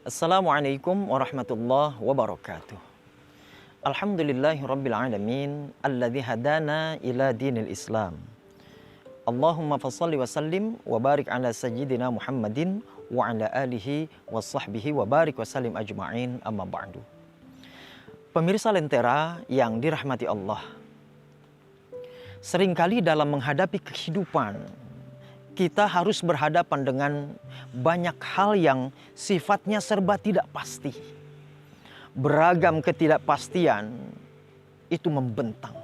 Assalamualaikum warahmatullahi wabarakatuh. Alhamdulillahi rabbil alamin alladzi hadana ila dinil Islam. Allahumma fassalli wa sallim wa barik ala sayyidina Muhammadin wa ala alihi wa sahbihi wa barik wa sallim ajma'in, amma ba'du. Pemirsa Lentera yang dirahmati Allah, seringkali dalam menghadapi kehidupan kita harus berhadapan dengan banyak hal yang sifatnya serba tidak pasti. Beragam ketidakpastian itu membentang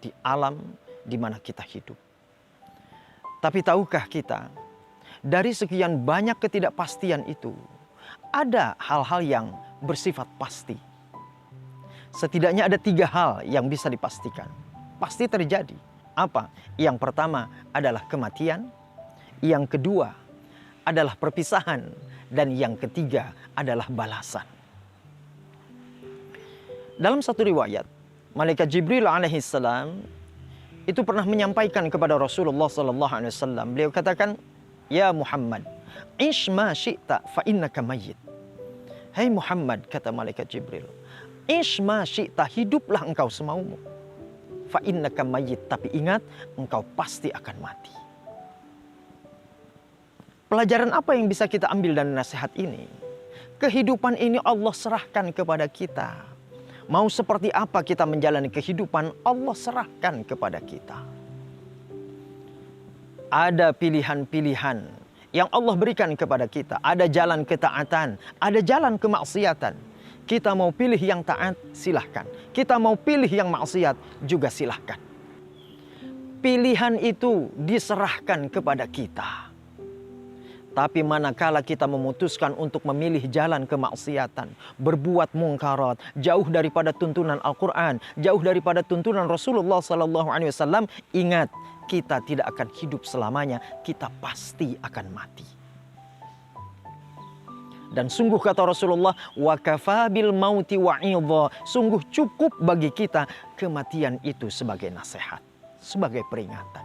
di alam di mana kita hidup. Tapi tahukah kita, dari sekian banyak ketidakpastian itu, ada hal-hal yang bersifat pasti. Setidaknya ada 3 hal yang bisa dipastikan. Pasti terjadi. Apa? Yang pertama adalah kematian. Yang kedua adalah perpisahan. Dan yang ketiga adalah balasan. Dalam satu riwayat, Malaikat Jibril alaihissalam itu pernah menyampaikan kepada Rasulullah SAW. Beliau katakan, "Ya Muhammad, ish ma syi'ta fa innaka mayyit." Hai Muhammad, kata Malaikat Jibril, ish ma syi'ta, hiduplah engkau semaumu. Fa innaka mayyit, tapi ingat, engkau pasti akan mati. Pelajaran apa yang bisa kita ambil dari nasihat ini? Kehidupan ini Allah serahkan kepada kita. Mau seperti apa kita menjalani kehidupan, Allah serahkan kepada kita. Ada pilihan-pilihan yang Allah berikan kepada kita. Ada jalan ketaatan, ada jalan kemaksiatan. Kita mau pilih yang taat, silahkan. Kita mau pilih yang maksiat, juga silahkan. Pilihan itu diserahkan kepada kita. Tapi manakala kita memutuskan untuk memilih jalan kemaksiatan, berbuat mungkarat, jauh daripada tuntunan Al-Quran, jauh daripada tuntunan Rasulullah SAW, ingat, kita tidak akan hidup selamanya, kita pasti akan mati. Dan sungguh kata Rasulullah, wa kafa bil mauti wa'idha, sungguh cukup bagi kita kematian itu sebagai nasihat, sebagai peringatan.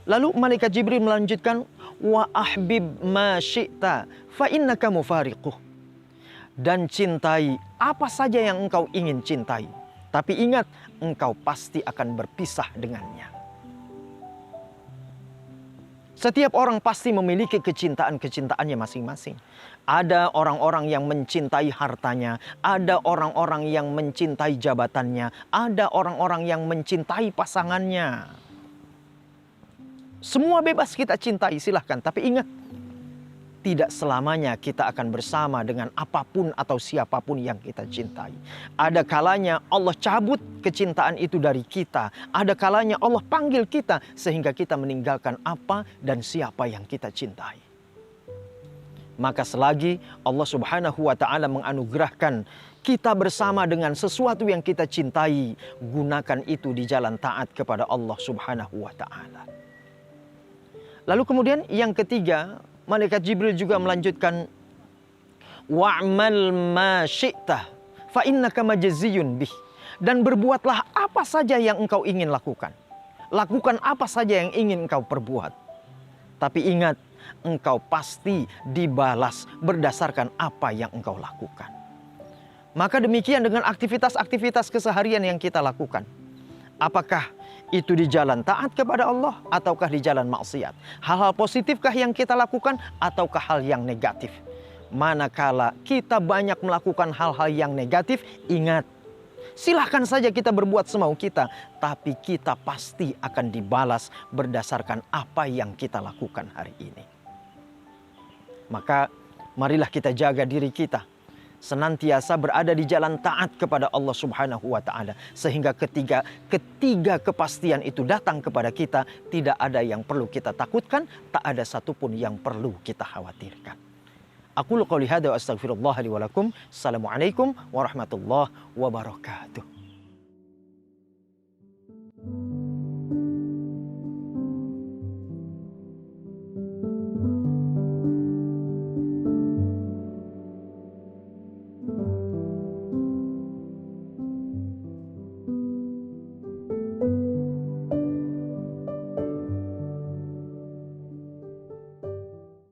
Lalu Malaikat Jibril melanjutkan, wa ahbib ma syi'ta fa innaka mufariquh. Dan cintai apa saja yang engkau ingin cintai. Tapi ingat, engkau pasti akan berpisah dengannya. Setiap orang pasti memiliki kecintaan-kecintaannya masing-masing. Ada orang-orang yang mencintai hartanya, ada orang-orang yang mencintai jabatannya, ada orang-orang yang mencintai pasangannya. Semua bebas kita cintai, silahkan. Tapi ingat, tidak selamanya kita akan bersama dengan apapun atau siapapun yang kita cintai. Ada kalanya Allah cabut kecintaan itu dari kita. Ada kalanya Allah panggil kita sehingga kita meninggalkan apa dan siapa yang kita cintai. Maka selagi Allah Subhanahu wa ta'ala menganugerahkan kita bersama dengan sesuatu yang kita cintai, gunakan itu di jalan taat kepada Allah Subhanahu wa ta'ala. Lalu kemudian yang ketiga, Malaikat Jibril juga melanjutkan, wa'mal ma syi'ta fa innaka majziyun bih. Dan berbuatlah apa saja yang engkau ingin lakukan. Lakukan apa saja yang ingin engkau perbuat. Tapi ingat, engkau pasti dibalas berdasarkan apa yang engkau lakukan. Maka demikian dengan aktivitas-aktivitas keseharian yang kita lakukan. Apakah itu di jalan taat kepada Allah ataukah di jalan maksiat? Hal-hal positifkah yang kita lakukan ataukah hal yang negatif? Manakala kita banyak melakukan hal-hal yang negatif, ingat, silahkan saja kita berbuat semau kita, tapi kita pasti akan dibalas berdasarkan apa yang kita lakukan hari ini. Maka marilah kita jaga diri kita, senantiasa berada di jalan taat kepada Allah Subhanahu wa ta'ala. Sehingga ketiga kepastian itu datang kepada kita, tidak ada yang perlu kita takutkan, tak ada satupun yang perlu kita khawatirkan. Aqulu qouli hadza wa astaghfirullah li wa lakum. Assalamualaikum warahmatullahi wabarakatuh.